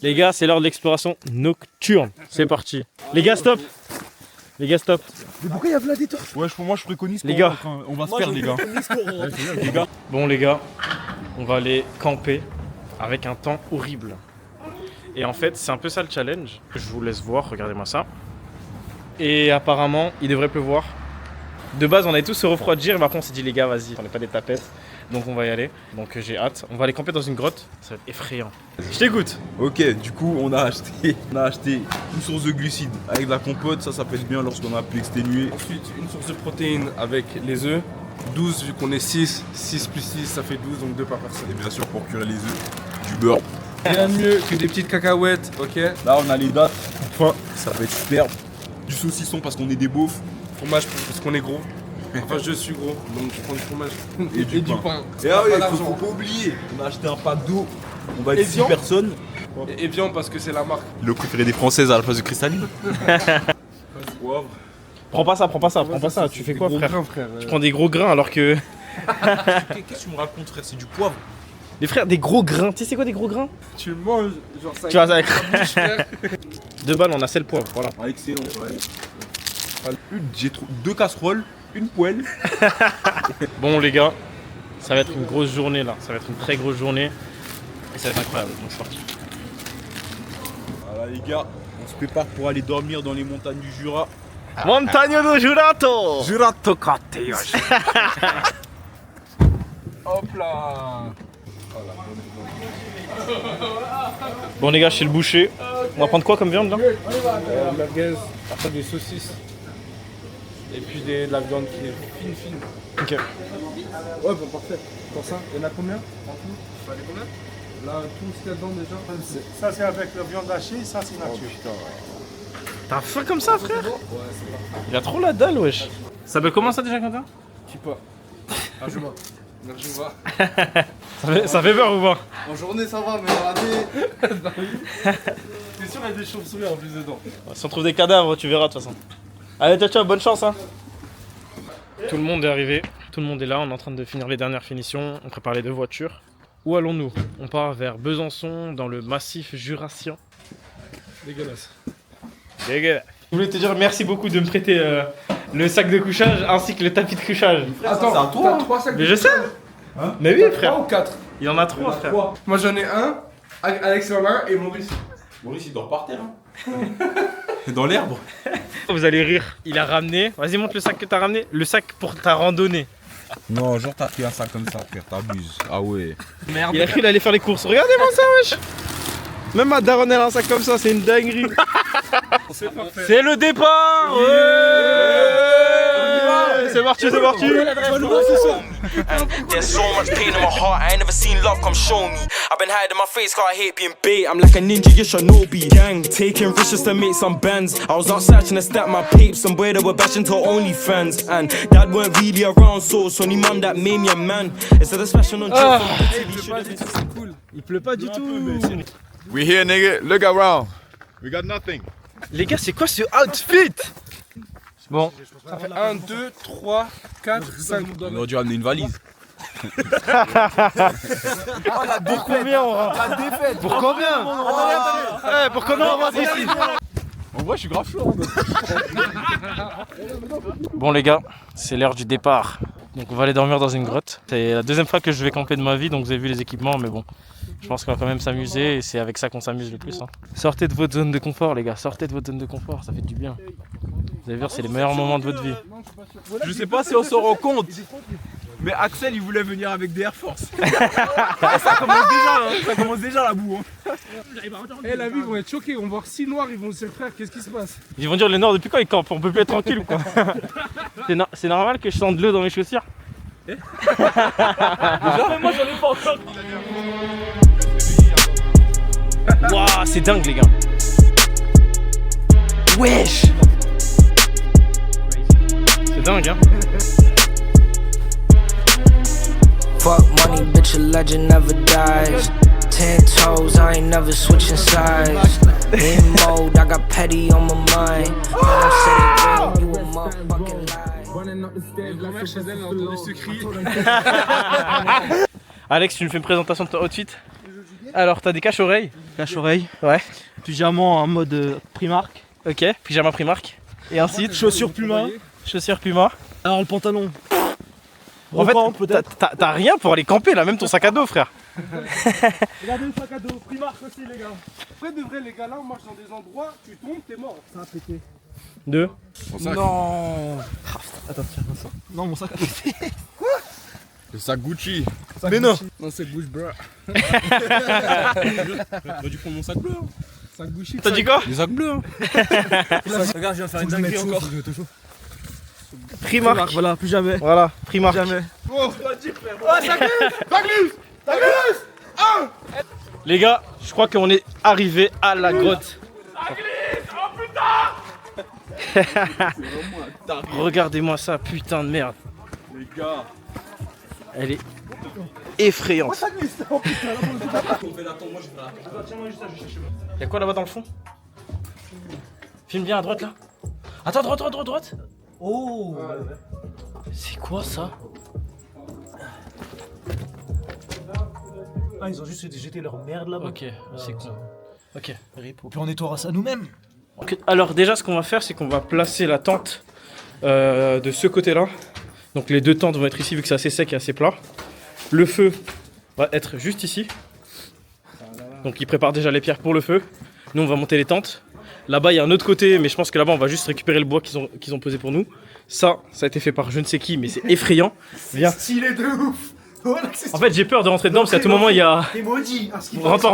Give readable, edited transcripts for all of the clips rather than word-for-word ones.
Les gars, c'est l'heure de l'exploration nocturne. C'est parti. Les gars, stop. Les gars, stop. Mais pourquoi il y a plein des torches? Ouais, moi je préconise les gars, on va se perdre, les gars. Bon, les gars, on va aller camper avec un temps horrible. Et en fait, c'est un peu ça le challenge. Je vous laisse voir, regardez-moi ça. Et apparemment, il devrait pleuvoir. De base, on allait tous se refroidir, mais après on s'est dit les gars, vas-y, on n'est pas des tapettes. Donc on va y aller. Donc j'ai hâte. On va aller camper dans une grotte. Ça va être effrayant. Je t'écoute. Ok, du coup on a acheté une source de glucides avec de la compote, ça pèse bien lorsqu'on a pu exténuer. Ensuite une source de protéines avec les œufs. 12 vu qu'on est 6, 6 plus 6 ça fait 12, donc 2 par personne. Et bien sûr pour cuire les œufs, du beurre. Rien de mieux que des petites cacahuètes, ok. Là on a les dattes, enfin ça va être superbe. Du saucisson parce qu'on est des beaufs. Fromage parce qu'on est gros. Enfin je suis gros, donc je prends du fromage. Et du pain. Et ah oui, faut pas oublier, on a acheté un pack d'eau, on va être 6 personnes. Et bien parce que c'est la marque. Le préféré des Françaises à la place de cristalline. Poivre. Prends pas ça, prends pas ça, prends pas ça. Tu fais quoi, frère, Tu prends des gros grains alors que... Qu'est-ce que tu me racontes, frère? C'est du poivre. Les frères, des gros grains. Tu sais c'est quoi des gros grains? Tu le manges, genre ça. Tu vois, avec 2 balles, on a sel poivre, voilà. Ah, excellent, ouais. J'ai 2 casseroles, une poêle. Bon les gars, ça va être une grosse journée là. Ça va être une très grosse journée. Et ça va être incroyable, donc c'est parti. Voilà les gars, on se prépare pour aller dormir dans les montagnes du Jura. Montagne do Jurato. Jurato Cateos. Hop là. Bon les gars, chez le boucher. On va prendre quoi comme viande là? Merguez, après des saucisses. Et puis de la viande qui est fine. Ok. Ouais bon parfait. Pour ça, il y en a combien? Combien? Là, tout ce qu'il y a dedans déjà. Ça c'est avec la viande hachée, ça c'est nature. T'as faim comme ça, frère? Ouais, c'est parfait. Il a trop la dalle, wesh. Ça s'appelle comment ça déjà, Quentin? Kippa. Ajuma. Ça fait peur ou pas? En journée ça va, mais en année. T'es sûr qu'il y a des chauves-souris en plus dedans? Si on trouve des cadavres, tu verras de toute façon. Allez, ciao, bonne chance hein. Tout le monde est arrivé, tout le monde est là, on est en train de finir les dernières finitions, on prépare les 2 voitures. Où allons-nous? On part vers Besançon, dans le massif jurassien. Dégueulasse. Je voulais te dire merci beaucoup de me prêter le sac de couchage ainsi que le tapis de couchage. Attends, c'est à toi. t'as 3 sacs. Mais je sais. Hein? Mais oui, frère. 3 ou 4? Il y en a 3, frère. Moi j'en ai un, Alex en a un et Maurice. Maurice il dort par terre. Hein. Dans l'herbe. Vous allez rire. Il a ramené. Vas-y, montre le sac que t'as ramené. Le sac pour ta randonnée. Non, genre t'as pris un sac comme ça, frère, t'abuses. Ah ouais. Merde. Il a cru qu'il allait faire les courses. Regardez-moi ça, wesh. Même ma daronne elle a un sac comme ça, c'est une dinguerie. C'est le départ. C'est parti, c'est parti. There's so much pain in my heart, I ain't never seen love come show me. I've been hiding my face cause I hate being bait. I'm like a ninja, you shinobi. Gang, taking risks just to make some bands. I was out searching to stack my papes. Some boy that were bashing to OnlyFans. And dad weren't really around, so it's only mum that made me a man. Instead of smashing on Il pleut pas du tout. We here nigga, look around. We got nothing. Les gars, c'est quoi ce outfit? Bon, Ça fait 1, 2, 3, 4, 5. On aurait dû ramener une valise. pour combien on rentre? Pour combien? Pour combien on rentre ici? En vrai, je suis grave chaud. Bon les gars, c'est l'heure du départ. Donc on va aller dormir dans une grotte. C'est la 2e fois que je vais camper de ma vie, donc vous avez vu les équipements, mais bon. Je pense qu'on va quand même s'amuser et c'est avec ça qu'on s'amuse le plus. Hein. Sortez de votre zone de confort les gars, sortez de votre zone de confort, ça fait du bien. Vous allez voir, c'est les meilleurs moments de votre vie. Je sais pas si on s'en rend compte, mais Axel il voulait venir avec des Air Force. Ça commence déjà la boue. Hein. Eh la vie, ils vont être choqués, on va voir 6 noirs, ils vont se dire frère, qu'est-ce qui se passe? Ils vont dire les noirs depuis quand ils campent, on peut plus être tranquille ou quoi? C'est normal que je sente de l'eau dans mes chaussures? Déjà mais moi j'en ai pas encore. Wouah, c'est dingue les gars. Wesh. C'est dingue hein. Fuck money, bitch, a legend never dies. 10 toes, I ain't never switching sides. In mode, I got petty on my mind. I'm saying, you a motherfucking lie. Alex, tu me fais une présentation de ton outfit? Alors, t'as des cache-oreilles? Cache-oreille. Ouais. Pyjama en mode Primark. Ok, pyjama Primark. Et ensuite, Chaussures Puma. chaussures Puma. Alors le pantalon. En fait, Reprends, peut-être. t'as rien pour aller camper là, même ton sac à dos, frère. Regardez le sac à dos. Primark aussi, les gars. Après de vrai, les gars, là on marche dans des endroits, tu tombes, t'es mort. Ça a pété. Deux. Non. Attends, tiens, ça. Non, mon sac a pété. Le sac Gucci. Mais non. Non, c'est Gucci, bro. J'aurais dû prendre mon sac bleu. Hein. Sac Gucci. T'as dit quoi? Les sacs bleus. Hein. Regarde, je viens de faire une dinguerie encore. Primark. Voilà, plus jamais. Voilà, Primark. Jamais. Les gars, je crois qu'on est arrivé à la grotte. Regardez-moi ça, putain de merde. Les gars. Elle est effrayante. Y'a quoi là-bas dans le fond? Filme bien à droite là. Attends, droite. Oh. C'est quoi ça? Ah, ils ont juste jeté leur merde là-bas. Ok, c'est con. Ok. Puis on nettoiera ça nous-mêmes. Ok, alors déjà ce qu'on va faire c'est qu'on va placer la tente de ce côté-là. Donc les deux tentes vont être ici vu que c'est assez sec et assez plat. Le feu va être juste ici. Donc ils préparent déjà les pierres pour le feu. Nous on va monter les tentes. Là-bas il y a un autre côté mais je pense que là-bas on va juste récupérer le bois qu'ils ont posé pour nous. Ça a été fait par je ne sais qui mais c'est effrayant. Viens. Stylé de ouf. Voilà, c'est En fait j'ai peur de rentrer dedans parce qu'à tout moment il y a... T'es maudit. hein, ce qui Rentre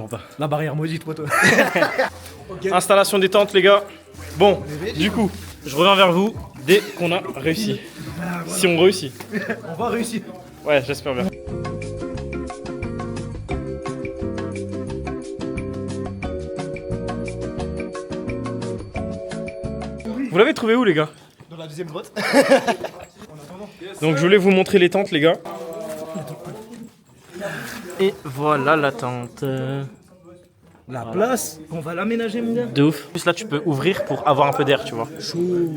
pas. La barrière maudite, toi. Installation des tentes les gars. Bon, du coup, je reviens vers vous dès qu'on a réussi. Si on réussit. On va réussir. Ouais, j'espère bien. Vous l'avez trouvé où les gars? Dans la deuxième grotte. Donc je voulais vous montrer les tentes les gars. Et voilà la tente. La place, on va l'aménager, mon gars. De ouf. En plus là tu peux ouvrir pour avoir un peu d'air, tu vois. Chaud.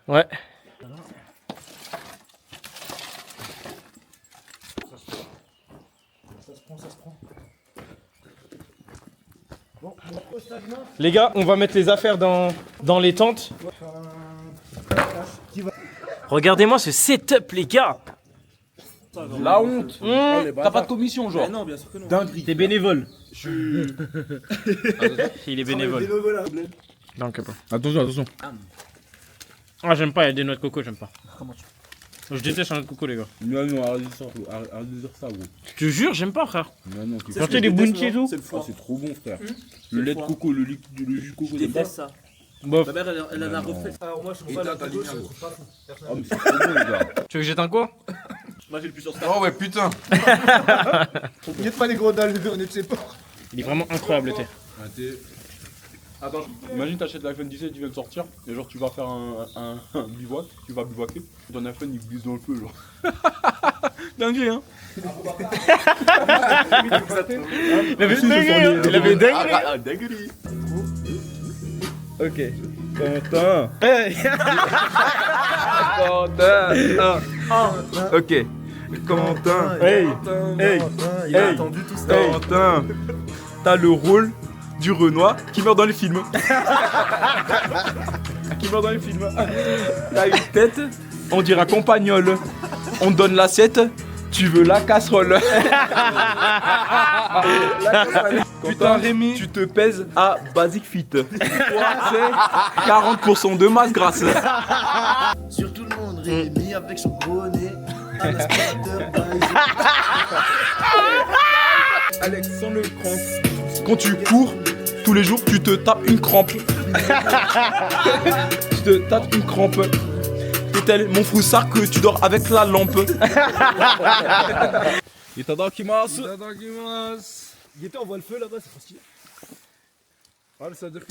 Ouais. Les gars, on va mettre les affaires dans les tentes. Regardez-moi ce setup, les gars. La honte. T'as pas de commission, genre. Non, bien sûr que non. T'es bénévole. Il est bénévole. Donc, Attention. ah, j'aime pas, il y a des noix de coco, j'aime pas. Je déteste les noix de coco, les gars. Non, arrête de dire ça, gros. Je te jure, j'aime pas, frère. Non, tu Quand t'es des bounties et tout. c'est trop bon, frère. Le lait de coco, le jus de coco, t'aimes pas? ça. Bof. Ma mère, elle en a refait. Alors, moi, je trouve pas la coco, je trouve pas. Ah, mais c'est trop bon, les gars. Tu veux que jette un quoi? Moi, j'ai le plus sur ça. Oh, ouais, putain. N'êtes pas les gros dalles, on est de ses ports. Il est vraiment incroyable, le thé. Attends, imagine t'achètes l'iPhone 17, il vient de sortir, et genre tu vas faire un bivouac, tu vas bivouacer, ton iPhone il glisse dans le feu, genre. Dingue, hein. Il avait une dinguerie, il avait une dinguerie. Dinguerie. Ok. Quentin. Quentin. Ok. Quentin. Hey. Il a attendu tout ça. Quentin. T'as le rôle du Renoir qui meurt dans les films. Qui meurt dans les films. T'as une tête, on dirait compagnole. On te donne l'assiette, tu veux la casserole. Putain Rémi, tu te pèses à Basic Fit. Toi, c'est 40% de masse grasse. Sur tout le monde, Rémi avec son gros nez. Un aspirateur, Alex, sans le crampe. Quand tu cours, tous les jours, tu te tapes une crampe. Tu te tapes une crampe. T'es tel mon froussard que tu dors avec la lampe. Itadakimasu. Guetta, on voit le feu là-bas, c'est trop stylé.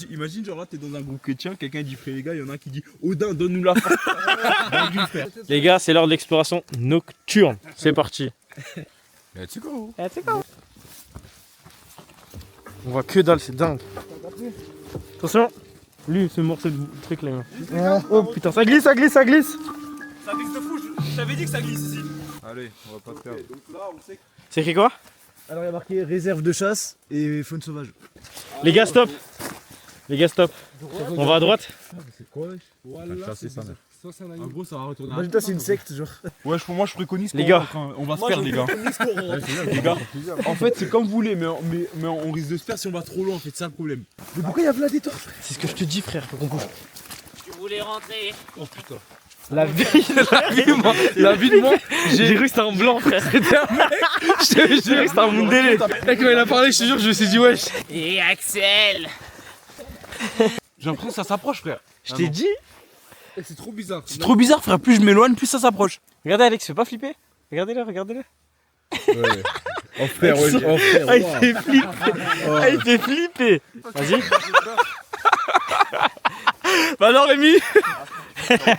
Imagine, genre là, t'es dans un groupe chrétien, quelqu'un dit frère les gars, il y en a un qui dit Odin, donne-nous la force. Les gars, c'est l'heure de l'exploration nocturne. C'est parti. Let's go. On voit que dalle, c'est dingue. Attention. Lui, ce morceau de truc là. Oh putain, ça glisse, ça glisse, ça glisse. Ça glisse de fou, je t'avais dit que ça glisse ici. Allez, on va pas te perdre. C'est écrit quoi? Alors il y a marqué réserve de chasse et faune sauvage. Les gars, stop. Les gars, stop. On va à droite. C'est quoi wesh? C'est ça, mec. En gros, ça va retourner. Imagine toi c'est une secte genre. Ouais, pour moi, je préconise Les gars. on va se perdre, les gars. Les gars, en fait, c'est comme vous voulez, mais on risque de se perdre si on va trop loin, en fait, c'est ça le problème. Mais pourquoi il y a plein des torches? C'est ce que je te dis, frère, faut qu'on bouge. Tu voulais rentrer. Oh putain. La vie de moi, j'ai cru que c'était un blanc, frère. C'était un mec. J'ai cru que c'était un Mundele. Mec, quand il a parlé, je te jure, je me suis dit, wesh. Et Axel. J'ai l'impression que ça s'approche, frère. Je t'ai dit. C'est trop bizarre. C'est trop bizarre, frère. Plus je m'éloigne, plus ça s'approche. Regardez, Alex, fais pas flipper. Regardez-le, regardez-le. Ouais. Oh frère, ouais. Oh frère. Ah, il fait flipper. Ah, il fait flipper. Vas-y. Bah alors, Rémi.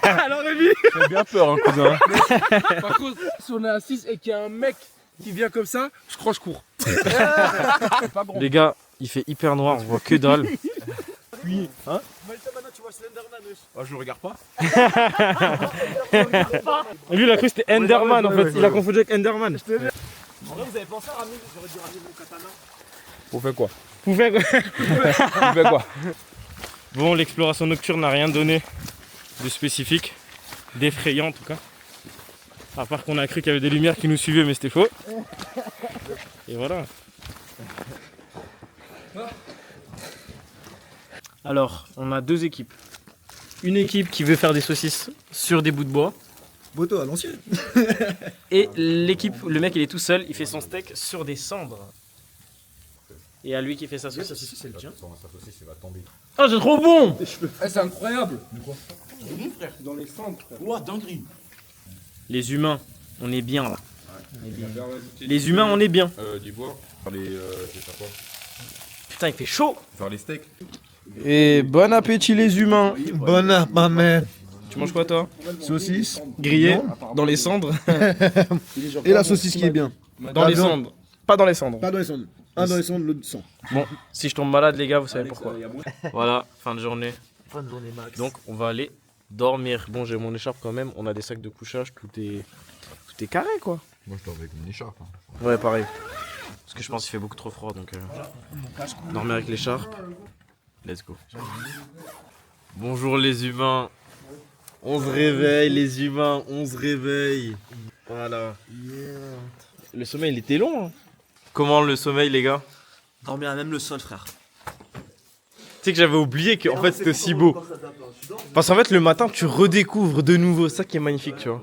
Alors, Rémi. J'ai bien peur, hein, cousin. Par contre, si on est à 6 et qu'il y a un mec qui vient comme ça, je crois que je cours. Les gars, il fait hyper noir, on voit que dalle. Puis, hein? Ah, je regarde pas. Lui, il a cru que c'était Enderman en fait. Il a confondu avec Enderman. En vrai, vous avez pensé à ramener, j'aurais dû ramener mon katana. Pour faire quoi? Vous faites quoi? Pour faire quoi? Bon, l'exploration nocturne n'a rien donné de spécifique, d'effrayant en tout cas. À part qu'on a cru qu'il y avait des lumières qui nous suivaient, mais c'était faux. Et voilà. Alors, on a deux équipes. Une équipe qui veut faire des saucisses sur des bouts de bois. Moto à l'ancienne. Et l'équipe, le mec il est tout seul, il fait son steak sur des cendres. Et à lui qui fait sa saucisse. C'est le tien. Oh, c'est trop bon! C'est incroyable. Frère, dans les cendres, frère. Ouah, dinguerie. Les humains, on est bien là. Les humains, on est bien. Du bois. Faire les. je sais pas quoi. Putain, il fait chaud! Faire les steaks. Et bon appétit les humains! Bon app, ma mère. Tu manges quoi toi? Saucisse. Grillé dans les cendres. Et la saucisse qui est bien. Dans les cendres. Pas dans les cendres. Pas dans les cendres. Un dans les cendres, l'autre sans. Bon, si je tombe malade les gars, vous savez pourquoi. Voilà, fin de journée. Fin de journée max. Donc on va aller dormir. Bon, j'ai mon écharpe quand même, on a des sacs de couchage, tout est carré quoi. Moi, je dors avec mon écharpe. Ouais, pareil. Parce que je pense qu'il fait beaucoup trop froid donc dormir avec l'écharpe. Let's go. Bonjour les humains. On se réveille les humains, on se réveille. Voilà. Le sommeil il était long. Hein. Comment le sommeil les gars? Dormir à même le sol, frère. Tu sais que j'avais oublié qu'en fait c'était aussi beau. Parce qu'en fait le matin tu redécouvres de nouveau, ça qui est magnifique tu vois.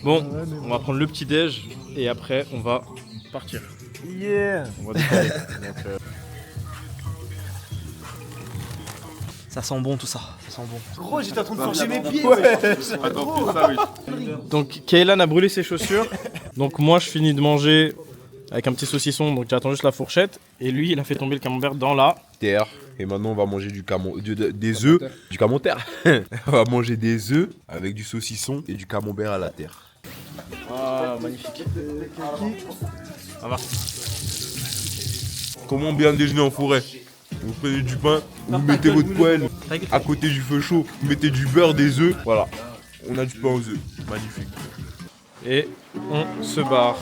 Bon, on va prendre le petit déj et après on va partir. Yeah. On va décoller. Donc, Ça sent bon tout ça. Ça sent bon. Gros, j'étais en train de forger mes pieds. Attends, ça, oui. Donc Kaylan a brûlé ses chaussures. Donc moi je finis de manger avec un petit saucisson, donc j'attends juste la fourchette. Et lui il a fait tomber le camembert dans la Terre. Et maintenant, on va manger des œufs. Du camembert. On va manger des œufs avec du saucisson et du camembert à la terre. Ah magnifique. Ça va. Comment bien déjeuner en forêt? Vous prenez du pain, vous mettez votre poêle à côté du feu chaud, vous mettez du beurre, des œufs. Voilà, on a du pain aux œufs. Magnifique. Et on se barre.